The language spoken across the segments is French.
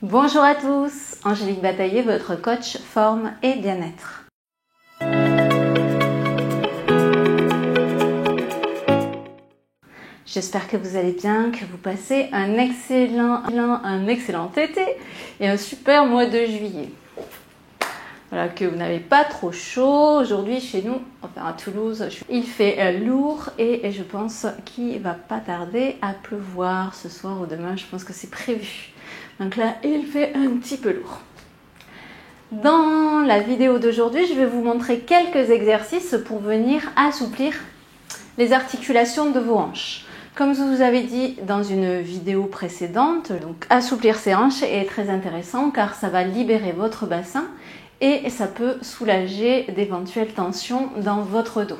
Bonjour à tous, Angélique Bataillé, votre coach forme et bien-être. J'espère que vous allez bien, que vous passez un excellent été et un super mois de juillet. Voilà, que vous n'avez pas trop chaud. Aujourd'hui chez nous, enfin à Toulouse, il fait lourd et je pense qu'il va pas tarder à pleuvoir ce soir ou demain. Je pense que c'est prévu. Donc là, il fait un petit peu lourd. Dans la vidéo d'aujourd'hui, je vais vous montrer quelques exercices pour venir assouplir les articulations de vos hanches. Comme je vous avais dit dans une vidéo précédente, donc assouplir ses hanches est très intéressant car ça va libérer votre bassin et ça peut soulager d'éventuelles tensions dans votre dos.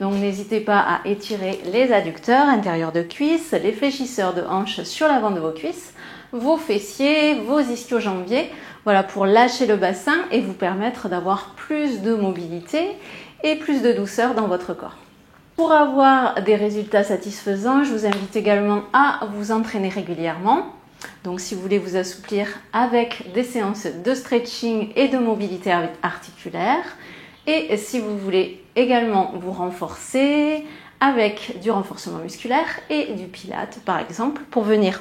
Donc n'hésitez pas à étirer les adducteurs intérieurs de cuisses, les fléchisseurs de hanches sur l'avant de vos cuisses, vos fessiers, vos ischio-jambiers, voilà, pour lâcher le bassin et vous permettre d'avoir plus de mobilité et plus de douceur dans votre corps. Pour avoir des résultats satisfaisants, je vous invite également à vous entraîner régulièrement. Donc si vous voulez vous assouplir avec des séances de stretching et de mobilité articulaire. Et si vous voulez également vous renforcer avec du renforcement musculaire et du pilate par exemple pour venir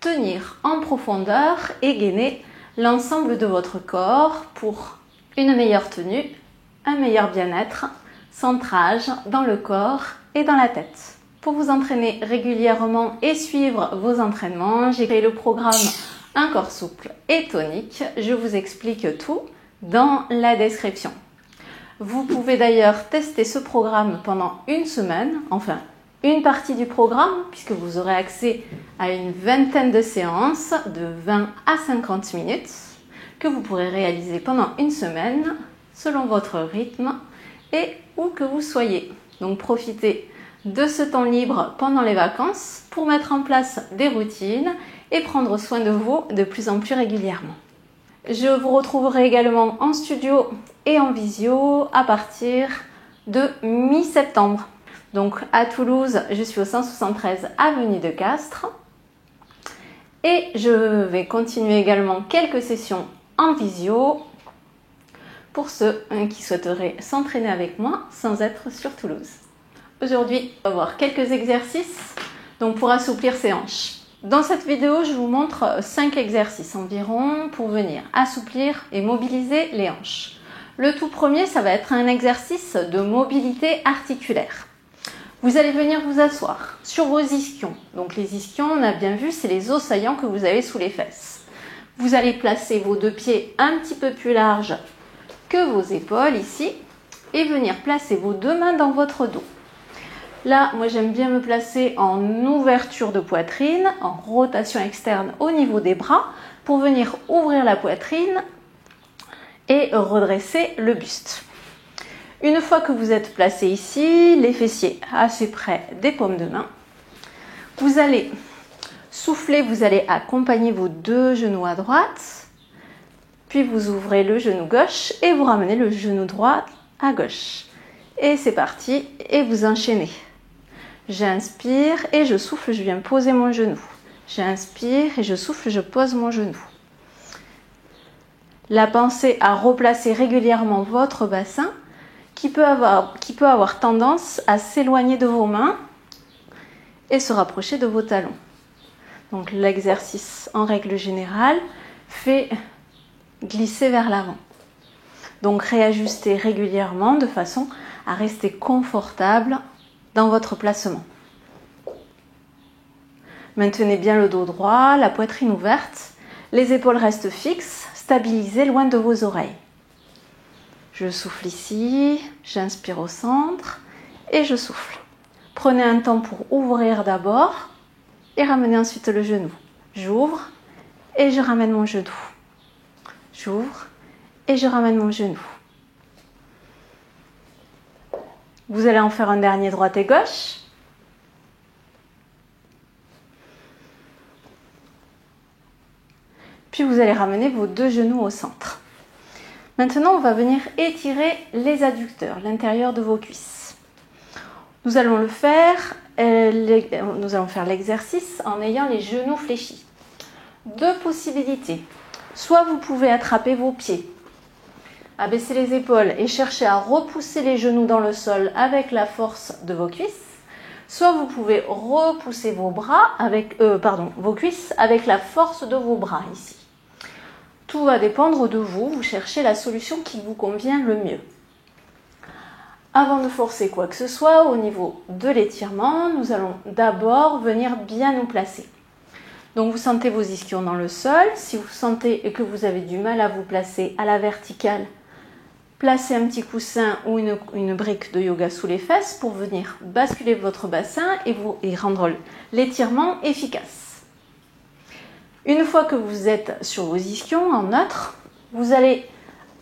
tenir en profondeur et gainer l'ensemble de votre corps pour une meilleure tenue, un meilleur bien-être, centrage dans le corps et dans la tête. Pour vous entraîner régulièrement et suivre vos entraînements, j'ai créé le programme Un corps souple et tonique. Je vous explique tout dans la description. Vous pouvez d'ailleurs tester ce programme pendant une semaine, enfin une partie du programme, puisque vous aurez accès à une vingtaine de séances de 20 à 50 minutes que vous pourrez réaliser pendant une semaine selon votre rythme et où que vous soyez. Donc profitez de ce temps libre pendant les vacances pour mettre en place des routines et prendre soin de vous de plus en plus régulièrement. Je vous retrouverai également en studio et en visio à partir de mi-septembre. Donc à Toulouse, je suis au 173 avenue de Castres et je vais continuer également quelques sessions en visio pour ceux qui souhaiteraient s'entraîner avec moi sans être sur Toulouse. Aujourd'hui, on va voir quelques exercices donc pour assouplir ses hanches. Dans cette vidéo, je vous montre 5 exercices environ pour venir assouplir et mobiliser les hanches. Le tout premier, ça va être un exercice de mobilité articulaire. Vous allez venir vous asseoir sur vos ischions. Donc les ischions, on a bien vu, c'est les os saillants que vous avez sous les fesses. Vous allez placer vos deux pieds un petit peu plus larges que vos épaules ici et venir placer vos deux mains dans votre dos. Là, moi j'aime bien me placer en ouverture de poitrine, en rotation externe au niveau des bras pour venir ouvrir la poitrine et redresser le buste. Une fois que vous êtes placé ici, les fessiers assez près des paumes de main, vous allez souffler, vous allez accompagner vos deux genoux à droite, puis vous ouvrez le genou gauche et vous ramenez le genou droit à gauche. Et c'est parti, et vous enchaînez. J'inspire et je souffle, je viens poser mon genou. J'inspire et je souffle, je pose mon genou. La pensée à replacer régulièrement votre bassin qui peut avoir tendance à s'éloigner de vos mains et se rapprocher de vos talons. Donc l'exercice en règle générale fait glisser vers l'avant. Donc réajustez régulièrement de façon à rester confortable dans votre placement. Maintenez bien le dos droit, la poitrine ouverte, les épaules restent fixes, stabilisées loin de vos oreilles. Je souffle ici, j'inspire au centre et je souffle. Prenez un temps pour ouvrir d'abord et ramenez ensuite le genou. J'ouvre et je ramène mon genou. J'ouvre et je ramène mon genou. Vous allez en faire un dernier droite et gauche. Puis vous allez ramener vos deux genoux au centre. Maintenant, on va venir étirer les adducteurs, l'intérieur de vos cuisses. Nous allons faire l'exercice en ayant les genoux fléchis. deux possibilités. Soit vous pouvez attraper vos pieds, abaisser les épaules et chercher à repousser les genoux dans le sol avec la force de vos cuisses. Soit vous pouvez repousser vos vos cuisses avec la force de vos bras ici. Tout va dépendre de vous. Vous cherchez la solution qui vous convient le mieux. Avant de forcer quoi que ce soit, au niveau de l'étirement, nous allons d'abord venir bien nous placer. Donc vous sentez vos ischions dans le sol. Si vous sentez que vous avez du mal à vous placer à la verticale, placez un petit coussin ou une brique de yoga sous les fesses pour venir basculer votre bassin et rendre l'étirement efficace. Une fois que vous êtes sur vos ischions en neutre, vous allez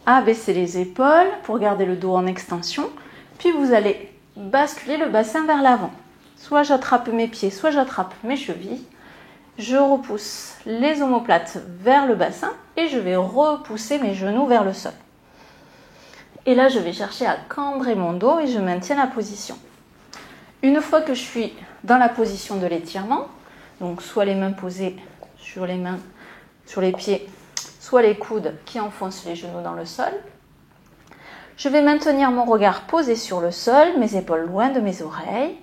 abaisser les épaules pour garder le dos en extension. Puis vous allez basculer le bassin vers l'avant. Soit j'attrape mes pieds, soit j'attrape mes chevilles. Je repousse les omoplates vers le bassin et je vais repousser mes genoux vers le sol. Et là, je vais chercher à cambrer mon dos et je maintiens la position. Une fois que je suis dans la position de l'étirement, donc soit les mains posées sur les pieds, soit les coudes qui enfoncent les genoux dans le sol, je vais maintenir mon regard posé sur le sol, mes épaules loin de mes oreilles,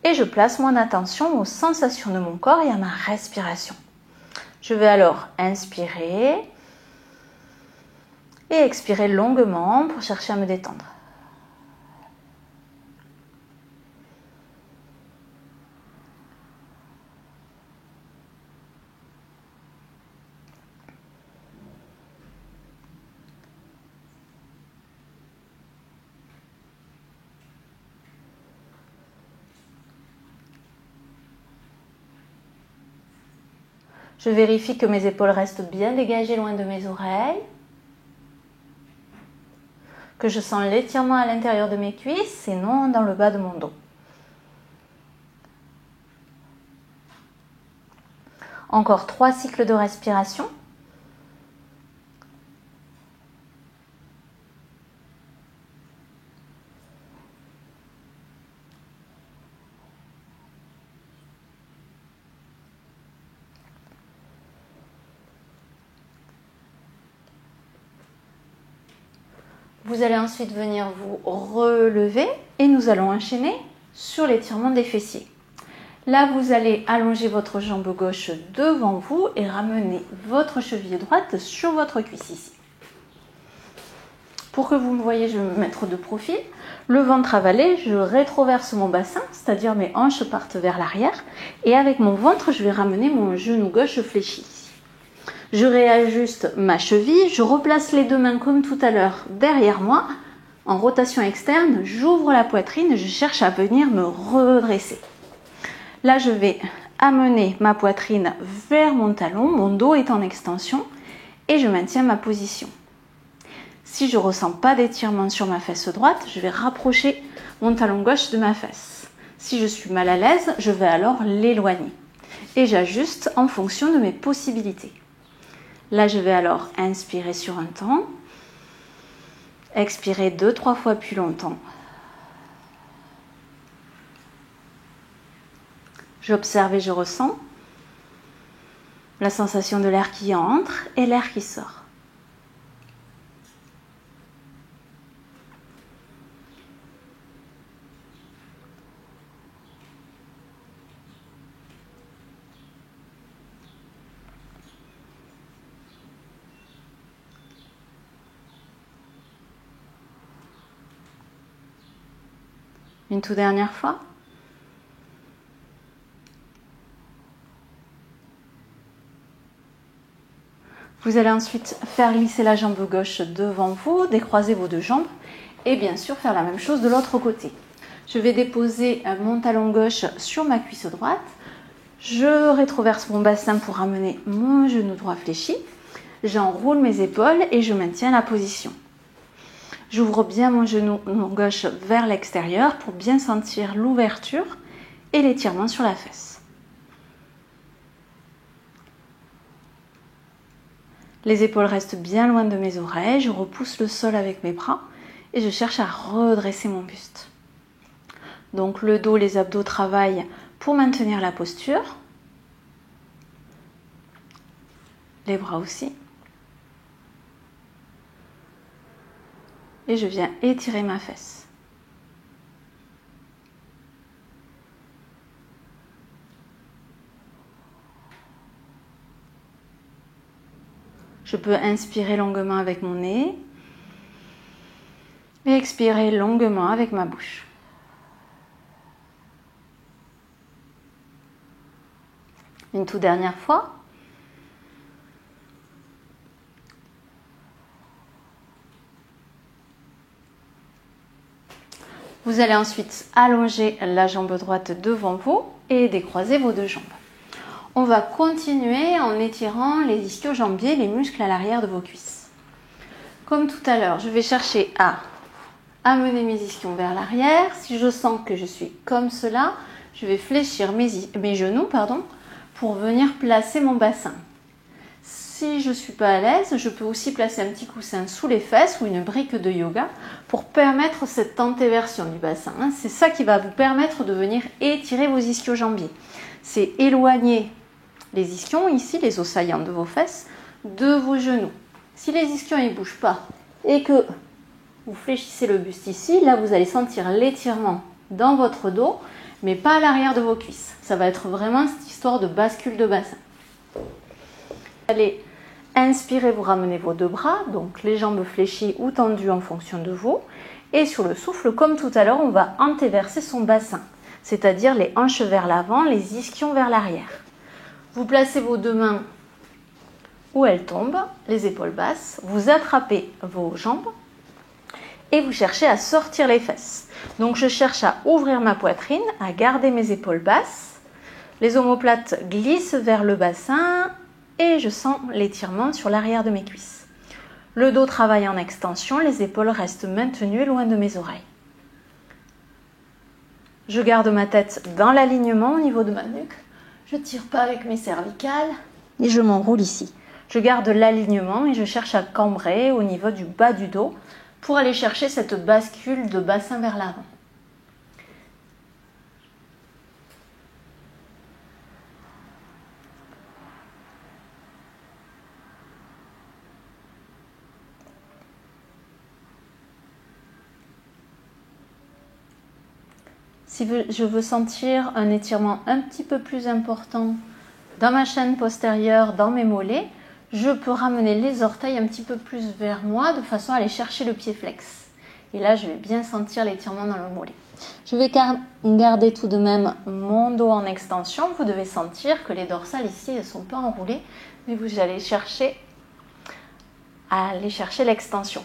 et je place mon attention aux sensations de mon corps et à ma respiration. Je vais alors inspirer et expirer longuement pour chercher à me détendre. Je vérifie que mes épaules restent bien dégagées loin de mes oreilles, que je sens l'étirement à l'intérieur de mes cuisses et non dans le bas de mon dos. Encore 3 cycles de respiration. Vous allez ensuite venir vous relever et nous allons enchaîner sur l'étirement des fessiers. Là, vous allez allonger votre jambe gauche devant vous et ramener votre cheville droite sur votre cuisse ici. Pour que vous me voyez, je vais me mettre de profil. Le ventre avalé, je rétroverse mon bassin, c'est-à-dire mes hanches partent vers l'arrière. Et avec mon ventre, je vais ramener mon genou gauche fléchi. Je réajuste ma cheville, je replace les deux mains comme tout à l'heure derrière moi. En rotation externe, j'ouvre la poitrine, je cherche à venir me redresser. Là, je vais amener ma poitrine vers mon talon, mon dos est en extension et je maintiens ma position. Si je ne ressens pas d'étirement sur ma fesse droite, je vais rapprocher mon talon gauche de ma fesse. Si je suis mal à l'aise, je vais alors l'éloigner et j'ajuste en fonction de mes possibilités. Là, je vais alors inspirer sur un temps, expirer 2-3 fois plus longtemps. J'observe et je ressens la sensation de l'air qui entre et l'air qui sort. Une toute dernière fois. Vous allez ensuite faire glisser la jambe gauche devant vous, décroiser vos deux jambes et bien sûr faire la même chose de l'autre côté. Je vais déposer mon talon gauche sur ma cuisse droite. Je rétroverse mon bassin pour ramener mon genou droit fléchi. J'enroule mes épaules et je maintiens la position. J'ouvre bien mon genou gauche vers l'extérieur pour bien sentir l'ouverture et l'étirement sur la fesse. Les épaules restent bien loin de mes oreilles, je repousse le sol avec mes bras et je cherche à redresser mon buste. Donc le dos, les abdos travaillent pour maintenir la posture. les bras aussi. Et je viens étirer ma fesse. Je peux inspirer longuement avec mon nez et expirer longuement avec ma bouche. Une toute dernière fois. Vous allez ensuite allonger la jambe droite devant vous et décroiser vos deux jambes. On va continuer en étirant les ischio-jambiers, les muscles à l'arrière de vos cuisses. Comme tout à l'heure, je vais chercher à amener mes ischions vers l'arrière. Si je sens que je suis comme cela, je vais fléchir mes genoux pour venir placer mon bassin. Si je ne suis pas à l'aise, je peux aussi placer un petit coussin sous les fesses ou une brique de yoga pour permettre cette antéversion du bassin. C'est ça qui va vous permettre de venir étirer vos ischio-jambiers. C'est éloigner les ischions, ici, les os saillants de vos fesses, de vos genoux. Si les ischions ne bougent pas et que vous fléchissez le buste ici, là vous allez sentir l'étirement dans votre dos, mais pas à l'arrière de vos cuisses. Ça va être vraiment cette histoire de bascule de bassin. Vous allez inspirer, vous ramenez vos deux bras, donc les jambes fléchies ou tendues en fonction de vous. Et sur le souffle, comme tout à l'heure, on va antéverser son bassin, c'est-à-dire les hanches vers l'avant, les ischions vers l'arrière. Vous placez vos deux mains où elles tombent, les épaules basses, vous attrapez vos jambes et vous cherchez à sortir les fesses. Donc je cherche à ouvrir ma poitrine, à garder mes épaules basses. Les omoplates glissent vers le bassin et je sens l'étirement sur l'arrière de mes cuisses. Le dos travaille en extension, les épaules restent maintenues loin de mes oreilles. Je garde ma tête dans l'alignement au niveau de ma nuque. Je ne tire pas avec mes cervicales et je m'enroule ici. Je garde l'alignement et je cherche à cambrer au niveau du bas du dos pour aller chercher cette bascule de bassin vers l'avant. Si je veux sentir un étirement un petit peu plus important dans ma chaîne postérieure, dans mes mollets, je peux ramener les orteils un petit peu plus vers moi de façon à aller chercher le pied flex. Et là, je vais bien sentir l'étirement dans le mollet. Je vais garder tout de même mon dos en extension. Vous devez sentir que les dorsales ici ne sont pas enroulées, mais vous allez chercher à aller chercher l'extension.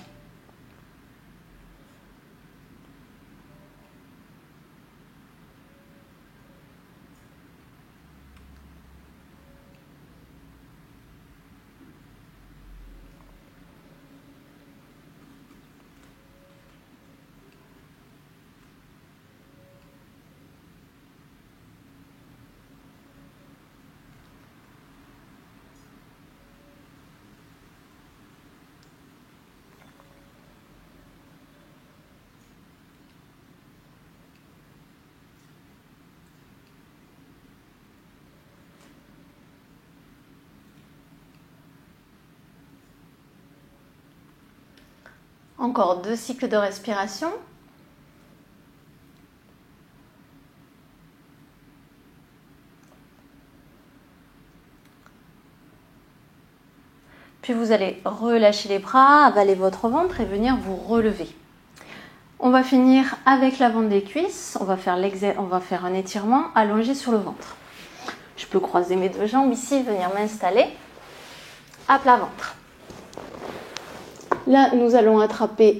Encore 2 cycles de respiration. Puis vous allez relâcher les bras, avaler votre ventre et venir vous relever. On va finir avec l'avant des cuisses. On va faire un étirement allongé sur le ventre. Je peux croiser mes deux jambes ici, venir m'installer à plat ventre. Là, nous allons attraper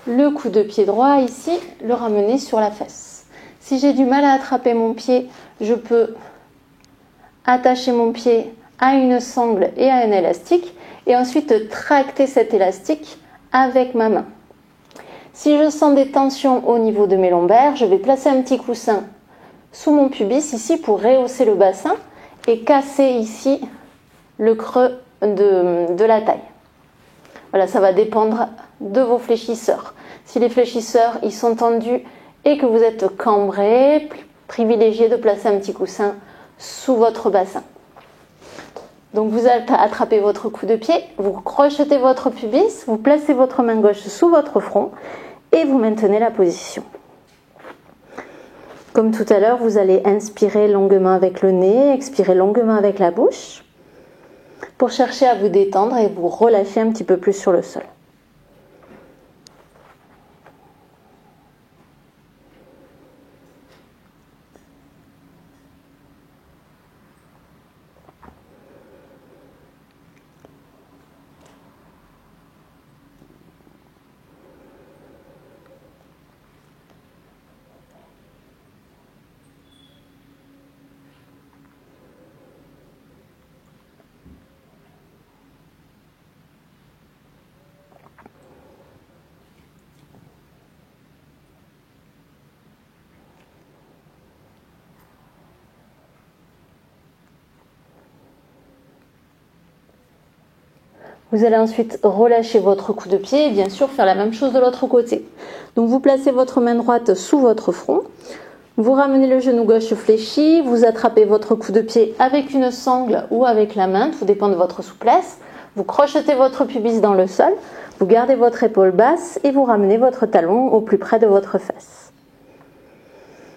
le coup de pied droit ici, le ramener sur la fesse. Si j'ai du mal à attraper mon pied, je peux attacher mon pied à une sangle et à un élastique et ensuite tracter cet élastique avec ma main. Si je sens des tensions au niveau de mes lombaires, je vais placer un petit coussin sous mon pubis ici pour rehausser le bassin et casser ici le creux de la taille. Voilà, ça va dépendre de vos fléchisseurs. Si les fléchisseurs ils sont tendus et que vous êtes cambré, privilégiez de placer un petit coussin sous votre bassin. Donc vous attrapez votre coup de pied, vous crochetez votre pubis, vous placez votre main gauche sous votre front et vous maintenez la position. Comme tout à l'heure, vous allez inspirer longuement avec le nez, expirer longuement avec la bouche pour chercher à vous détendre et vous relâcher un petit peu plus sur le sol. Vous allez ensuite relâcher votre coup de pied et bien sûr faire la même chose de l'autre côté. Donc vous placez votre main droite sous votre front, vous ramenez le genou gauche fléchi, vous attrapez votre coup de pied avec une sangle ou avec la main, tout dépend de votre souplesse. Vous crochetez votre pubis dans le sol, vous gardez votre épaule basse et vous ramenez votre talon au plus près de votre fesse.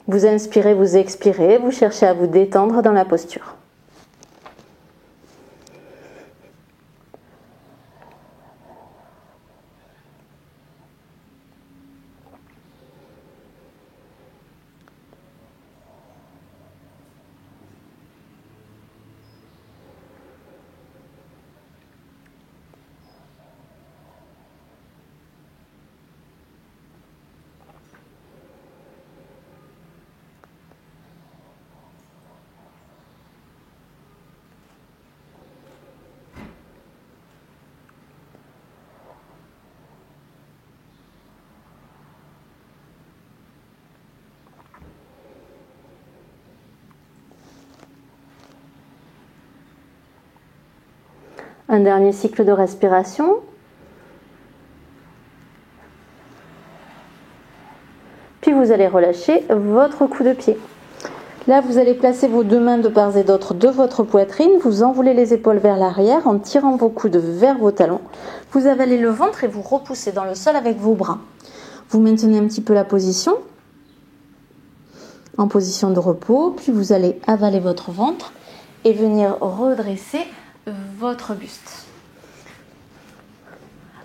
Vous inspirez, vous expirez, vous cherchez à vous détendre dans la posture. Un dernier cycle de respiration. Puis vous allez relâcher votre coup de pied. Là, vous allez placer vos deux mains de part et d'autre de votre poitrine. Vous enroulez les épaules vers l'arrière en tirant vos coudes vers vos talons. Vous avalez le ventre et vous repoussez dans le sol avec vos bras. Vous maintenez un petit peu la position, en position de repos. Puis vous allez avaler votre ventre et venir redresser votre buste.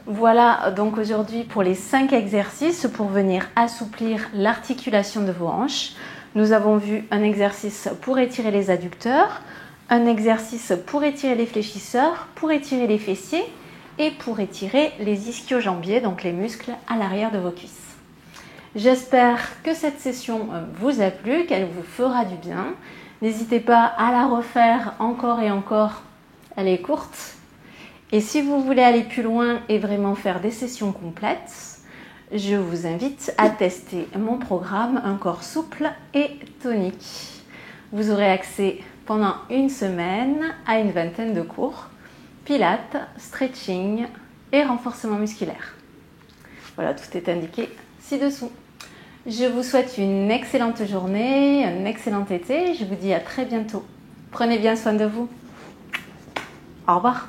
Voilà donc aujourd'hui pour les 5 exercices pour venir assouplir l'articulation de vos hanches. Nous avons vu un exercice pour étirer les adducteurs, un exercice pour étirer les fléchisseurs, pour étirer les fessiers et pour étirer les ischio-jambiers, donc les muscles à l'arrière de vos cuisses. J'espère que cette session vous a plu, qu'elle vous fera du bien. N'hésitez pas à la refaire encore et encore. Elle est courte. Et si vous voulez aller plus loin et vraiment faire des sessions complètes, je vous invite à tester mon programme Un corps souple et tonique. Vous aurez accès pendant une semaine à une vingtaine de cours, pilates, stretching et renforcement musculaire. Voilà, tout est indiqué ci-dessous. Je vous souhaite une excellente journée, un excellent été. Je vous dis à très bientôt. Prenez bien soin de vous. Au revoir.